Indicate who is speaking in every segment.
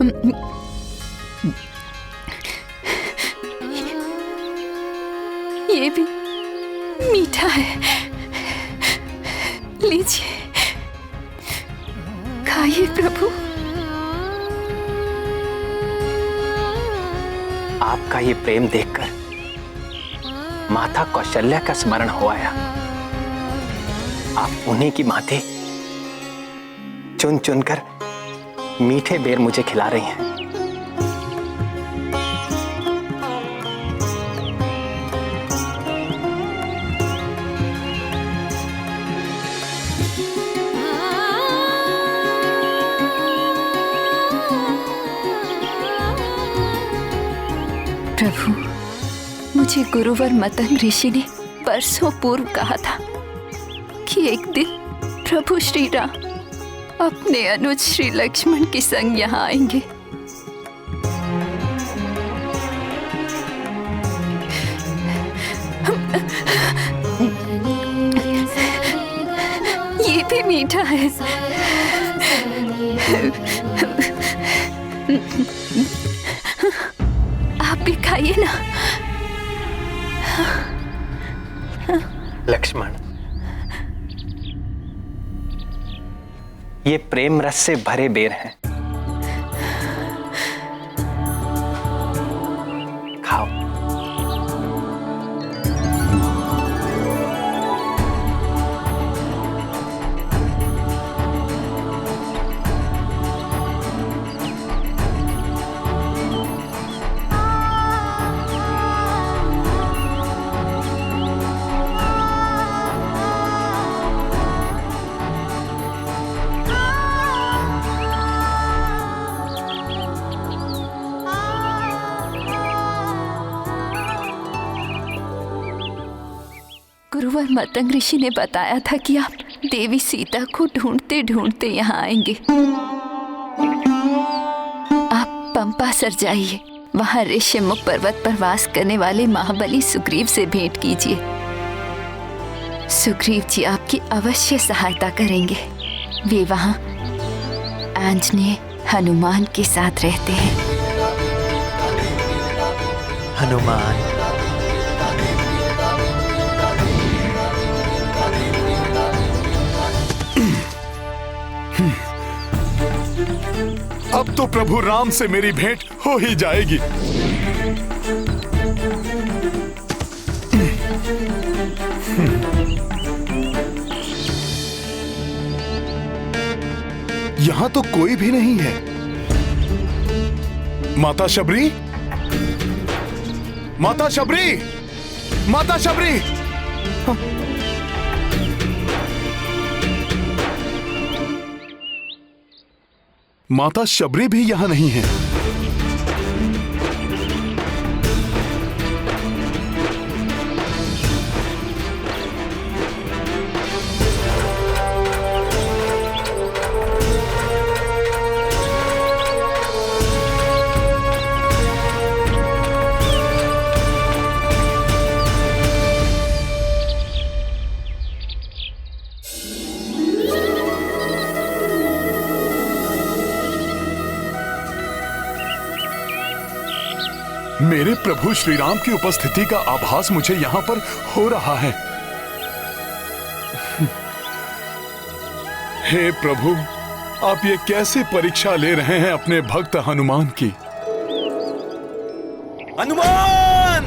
Speaker 1: ये भी मीठा है, लीजिए खाइए प्रभु।
Speaker 2: आपका ये प्रेम देखकर माता कौशल्या का स्मरण हो आया। आप उन्हीं की माते चुन चुनकर मीठे बेर मुझे खिला रही हैं।
Speaker 1: प्रभु, मुझे गुरुवर मतंग ऋषि ने बरसों पूर्व कहा था कि एक दिन प्रभु श्री राम अपने अनुज श्री लक्ष्मण के संग यहाँ आएंगे। ये भी मीठा है। आप भी खाइए ना।
Speaker 2: लक्ष्मण, ये प्रेम रस से भरे बेर हैं। खाओ।
Speaker 1: गुरुवर मतंग ऋषि ने बताया था कि आप देवी सीता को ढूंढते ढूंढते यहाँ आएंगे। आप पंपासर जाइए, वहाँ ऋष्यमुख पर्वत पर वास करने वाले महाबली सुग्रीव से भेंट कीजिए। सुग्रीव जी आपकी अवश्य सहायता करेंगे। वे वहाँ आंजनेय हनुमान के साथ रहते हैं।
Speaker 2: हनुमान,
Speaker 3: अब तो प्रभु राम से मेरी भेंट हो ही जाएगी। यहाँ तो कोई भी नहीं है। माता शबरी, माता शबरी, माता शबरी। माता शबरी भी यहां नहीं है। मेरे प्रभु श्री राम की उपस्थिति का आभास मुझे यहाँ पर हो रहा है। हे प्रभु, आप ये कैसे परीक्षा ले रहे हैं अपने भक्त हनुमान की?
Speaker 4: हनुमान!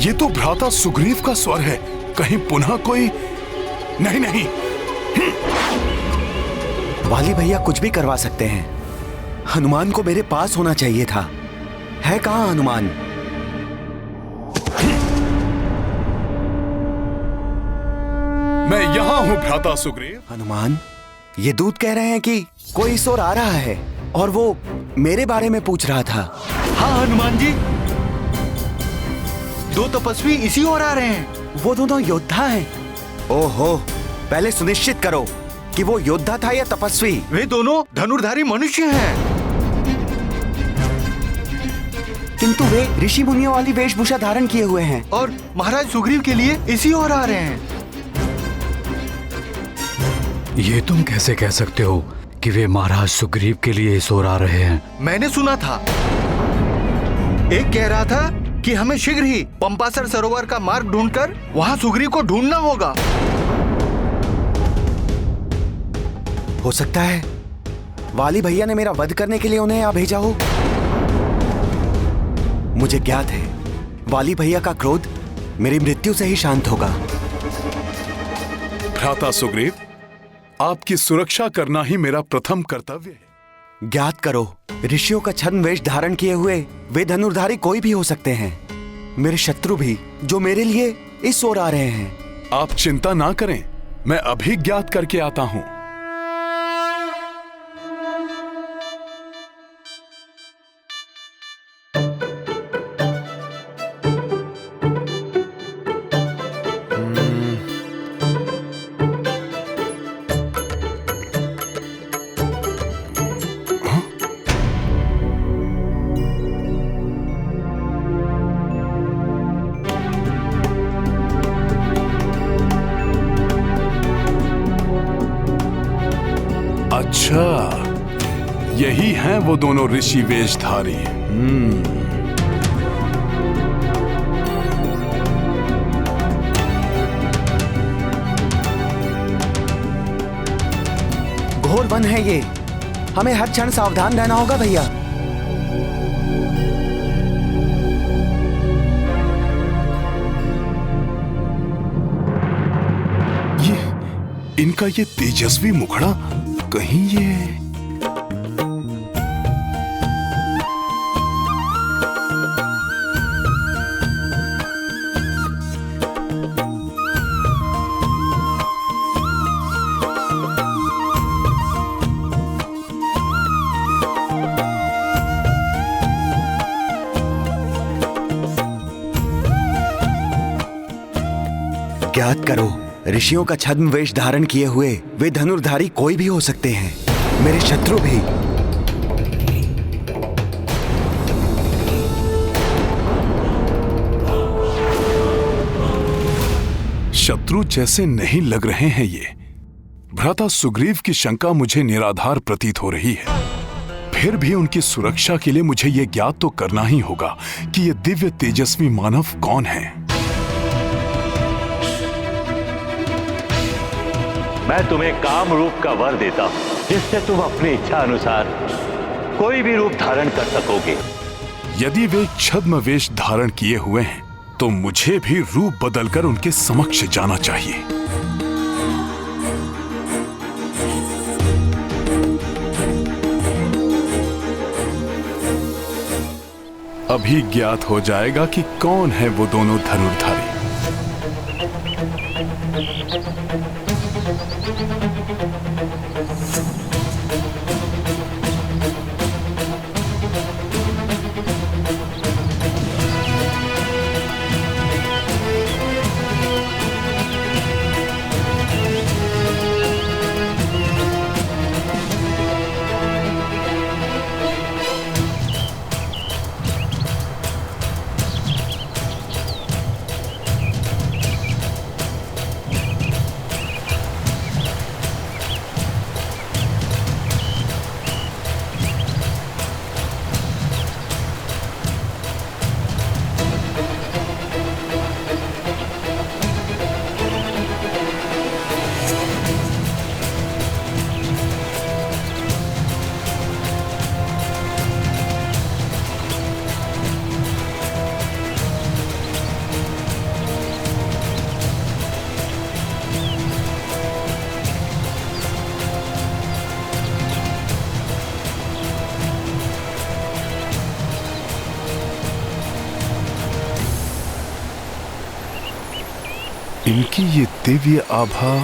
Speaker 3: ये तो भ्राता सुग्रीव का स्वर है। कहीं पुनः कोई? नहीं नहीं।
Speaker 4: वाली भैया कुछ भी करवा सकते हैं। हनुमान को मेरे पास होना चाहिए था। है कहाँ हनुमान?
Speaker 3: मैं यहाँ हूँ भ्राता सुग्रीव।
Speaker 4: हनुमान, ये दूत कह रहे हैं कि कोई इस ओर आ रहा है और वो मेरे बारे में पूछ रहा था।
Speaker 5: हाँ हनुमान जी, दो तपस्वी इसी ओर आ रहे हैं।
Speaker 4: वो दोनों योद्धा हैं। ओहो, पहले सुनिश्चित करो कि वो योद्धा था या तपस्वी।
Speaker 5: वे दोनों धनुर्धारी मनुष्य हैं।
Speaker 4: किंतु वे ऋषि मुनियों वाली वेशभूषा धारण किए हुए हैं
Speaker 5: और महाराज सुग्रीव के लिए इसी ओर आ रहे हैं।
Speaker 6: ये तुम कैसे कह सकते हो कि वे महाराज सुग्रीव के लिए इस ओर आ रहे हैं?
Speaker 5: मैंने सुना था, एक कह रहा था कि हमें शीघ्र ही पंपासर सरोवर का मार्ग ढूंढकर वहां सुग्रीव को ढूंढना होगा।
Speaker 4: हो सकता है वाली भैया ने मेरा वध करने के लिए उन्हें यहाँ भेजा हो। मुझे ज्ञात है वाली भैया का क्रोध मेरी मृत्यु से ही शांत होगा।
Speaker 3: भ्राता सुग्रीव, आपकी सुरक्षा करना ही मेरा प्रथम कर्तव्य है।
Speaker 4: ज्ञात करो, ऋषियों का छद्म वेश धारण किए हुए वे धनुर्धारी कोई भी हो सकते हैं। मेरे शत्रु भी जो मेरे लिए इस ओर आ रहे हैं।
Speaker 3: आप चिंता ना करें, मैं अभी ज्ञात करके आता हूं। अच्छा, यही हैं वो दोनों ऋषि वेशधारी।
Speaker 4: घोर वन है ये, हमें हर क्षण सावधान रहना होगा भैया।
Speaker 3: इनका ये तेजस्वी मुखड़ा, कहीं ये
Speaker 4: ज्ञात करो, ऋषियों का छद्म वेश धारण किए हुए वे धनुर्धारी कोई भी हो सकते हैं। मेरे शत्रु भी।
Speaker 3: शत्रु जैसे नहीं लग रहे हैं ये। भ्राता सुग्रीव की शंका मुझे निराधार प्रतीत हो रही है। फिर भी उनकी सुरक्षा के लिए मुझे ये ज्ञात तो करना ही होगा कि ये दिव्य तेजस्वी मानव कौन है।
Speaker 7: मैं तुम्हें काम रूप का वर देता हूं, जिससे तुम अपनी इच्छा अनुसार कोई भी रूप धारण कर सकोगे।
Speaker 3: यदि वे छद्म वेश धारण किए हुए हैं तो मुझे भी रूप बदलकर उनके समक्ष जाना चाहिए। अभी ज्ञात हो जाएगा कि कौन है वो दोनों धनुर्धारी। इनकी ये दिव्य आभा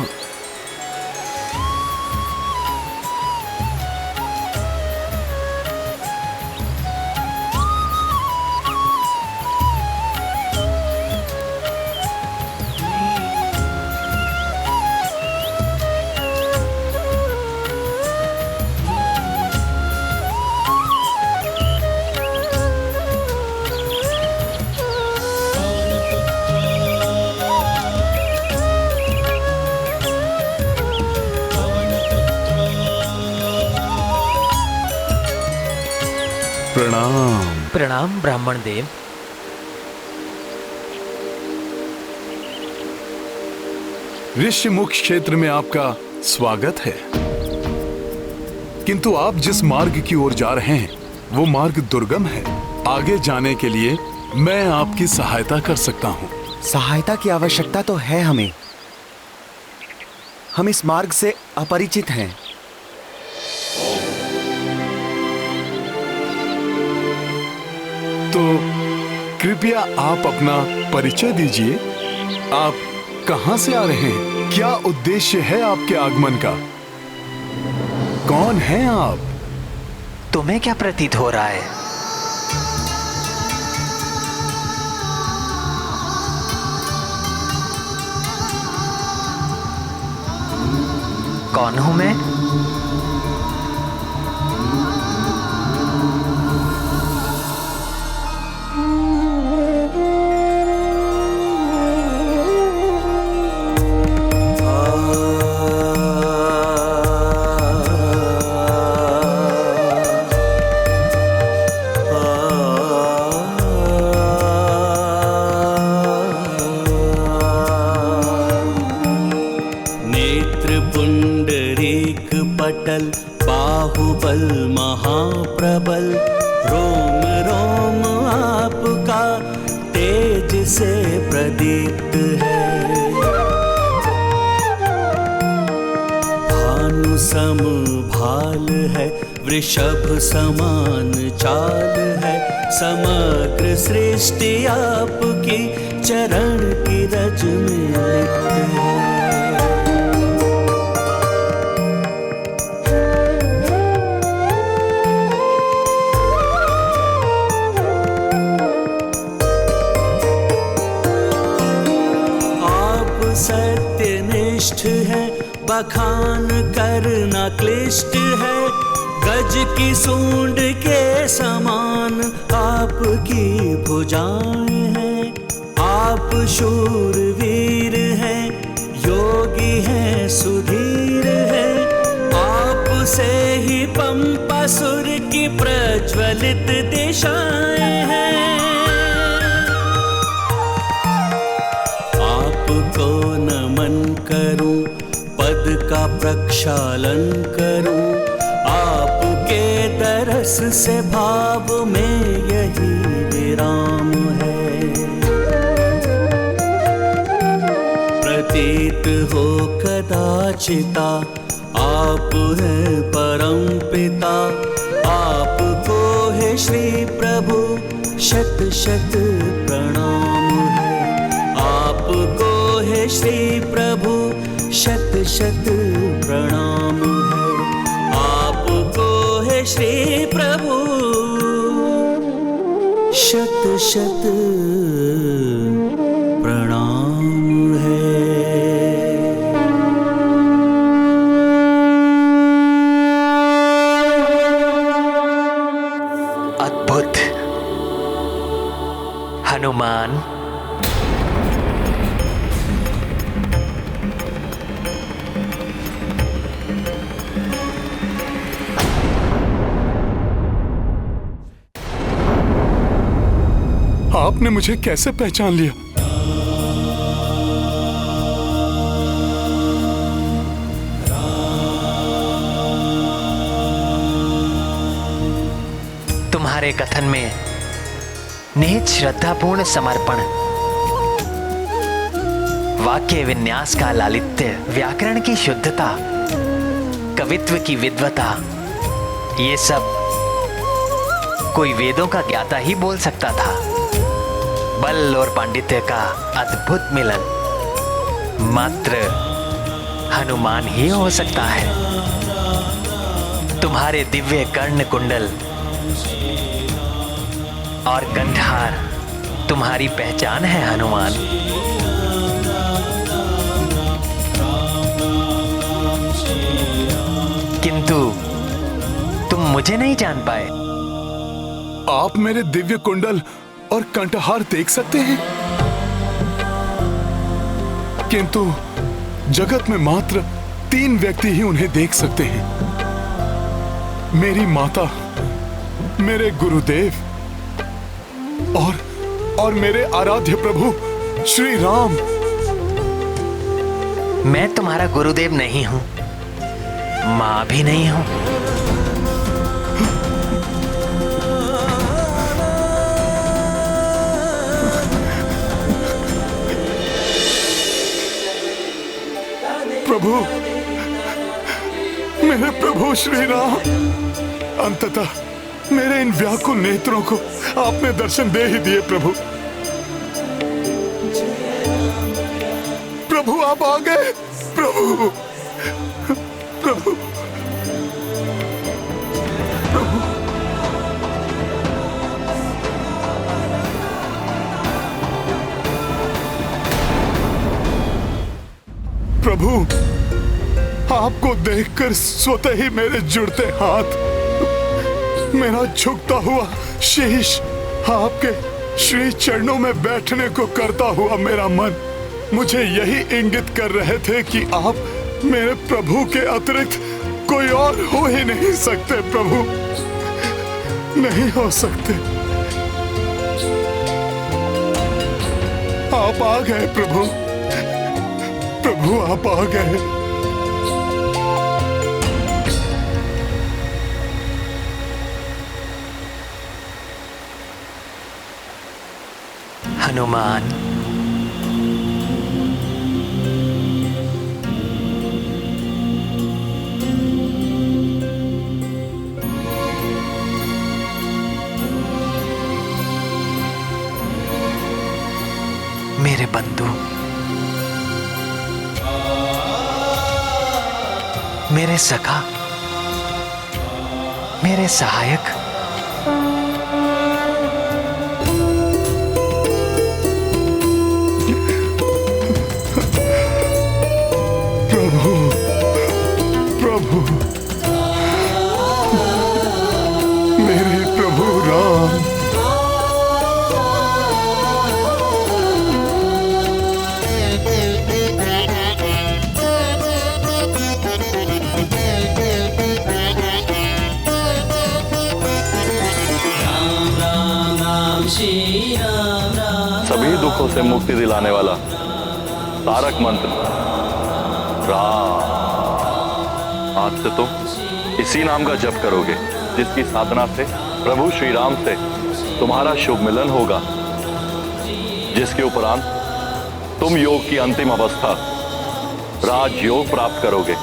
Speaker 3: प्रणाम।
Speaker 8: प्रणाम ब्राह्मण देव।
Speaker 3: ऋषिमुख क्षेत्र में आपका स्वागत है, किंतु आप जिस मार्ग की ओर जा रहे हैं वो मार्ग दुर्गम है। आगे जाने के लिए मैं आपकी सहायता कर सकता हूँ।
Speaker 4: सहायता की आवश्यकता तो है हमें। हम इस मार्ग से अपरिचित हैं।
Speaker 3: तो कृपया आप अपना परिचय दीजिए। आप कहां से आ रहे हैं? क्या उद्देश्य है आपके आगमन का? कौन हैं आप?
Speaker 9: तुम्हें क्या प्रतीत हो रहा है? कौन हूं मैं?
Speaker 10: पटल बाहुबल महाप्रबल, रोम रोम आपका तेज से प्रदीप्त है। भानु सम भाल है, वृषभ समान चाल है, समग्र सृष्टि आपकी चरण की रज में लिप्त है। सत्यनिष्ठ है, बखान करना क्लिष्ट है, गज की सूंड के समान आपकी भुजाएं हैं। आप शूरवीर हैं, योगी हैं, सुधीर हैं, आपसे ही पंपासुर की प्रज्वलित दिशाएं हैं। आपको नमन करूं, पद का प्रक्षालन करूं, आपके दरस से भाव में यही विराम है। प्रतीत हो कदाचिता आप हैं परम पिता, आपको है श्री प्रभु शत शत प्रणाम है। आपको है श्री प्रभु शत शत प्रणाम है। आपको है श्री प्रभु शत शत प्रणाम है।
Speaker 9: अद्भुत हनुमान।
Speaker 3: आपने मुझे कैसे पहचान लिया?
Speaker 9: तुम्हारे कथन में निहित श्रद्धापूर्ण समर्पण, वाक्य विन्यास का लालित्य, व्याकरण की शुद्धता, कवित्व की विद्वता, ये सब कोई वेदों का ज्ञाता ही बोल सकता था। बल और पांडित्य का अद्भुत मिलन मात्र हनुमान ही हो सकता है। तुम्हारे दिव्य कर्ण कुंडल और कंठहार तुम्हारी पहचान है हनुमान। किंतु तुम मुझे नहीं जान पाए।
Speaker 3: आप मेरे दिव्य कुंडल और कंठहार देख सकते हैं, किंतु जगत में मात्र 3 व्यक्ति ही उन्हें देख सकते हैं। मेरी माता, मेरे गुरुदेव और मेरे आराध्य प्रभु श्री राम।
Speaker 9: मैं तुम्हारा गुरुदेव नहीं हूं, मां भी नहीं हूं।
Speaker 3: प्रभु, मेरे प्रभु श्री राम, अंततः मेरे इन व्याकुल नेत्रों को आपने दर्शन दे ही दिए। प्रभु प्रभु आप आ गए। प्रभु प्रभु प्रभु प्रभु, आपको देखकर स्वतः ही मेरे जुड़ते हाथ, मेरा झुकता हुआ शीश, आपके श्री चरणों में बैठने को करता हुआ मेरा मन मुझे यही इंगित कर रहे थे कि आप मेरे प्रभु के अतिरिक्त कोई और हो ही नहीं सकते। प्रभु, नहीं हो सकते। आप आ गए प्रभु, प्रभु आप आ गए।
Speaker 9: हनुमान, मेरे बंधु, मेरे सखा, मेरे सहायक,
Speaker 3: प्रभु प्रभु, मेरे प्रभु राम,
Speaker 7: सभी दुखों से मुक्ति दिलाने वाला तारक मंत्र राम। आज से तुम इसी नाम का जप करोगे, जिसकी साधना से प्रभु श्री राम से तुम्हारा शुभ मिलन होगा, जिसके उपरांत तुम योग की अंतिम अवस्था राजयोग प्राप्त करोगे,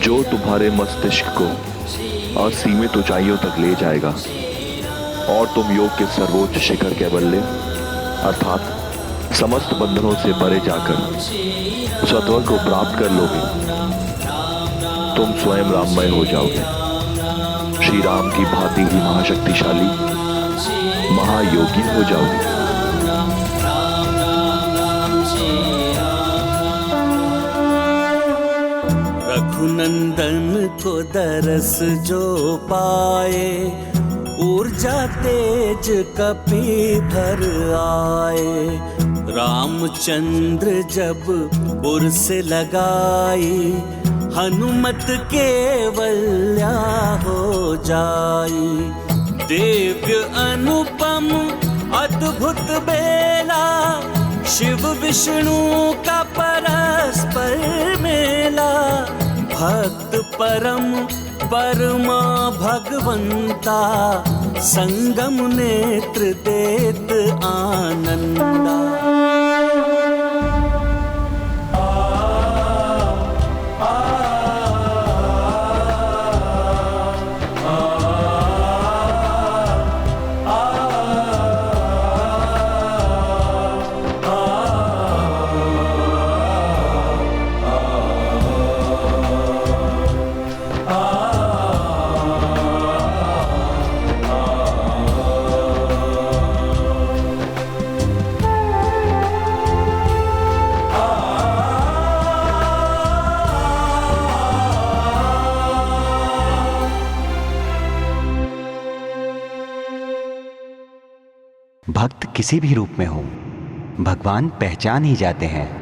Speaker 8: जो तुम्हारे मस्तिष्क को असीमित ऊंचाइयों तक ले जाएगा और तुम योग के सर्वोच्च शिखर कैवल्य अर्थात समस्त बंधनों से परे जाकर सत्वर को प्राप्त कर लोगे। तुम स्वयं राममय हो जाओगे, श्री राम की भांति ही महाशक्तिशाली महायोगी हो जाओगे।
Speaker 10: रघुनंदन को दरस जो पाए, ऊर्जा तेज कपि भर आए। रामचंद्र जब उर्स लगाई, हनुमत केवल्या हो जाई। दिव्य अनुपम अद्भुत बेला, शिव विष्णु का परस्पर मेला। भक्त परम परमा भगवंता, संगम नेत्र देत आनंदा।
Speaker 4: भक्त किसी भी रूप में हो, भगवान पहचान ही जाते हैं।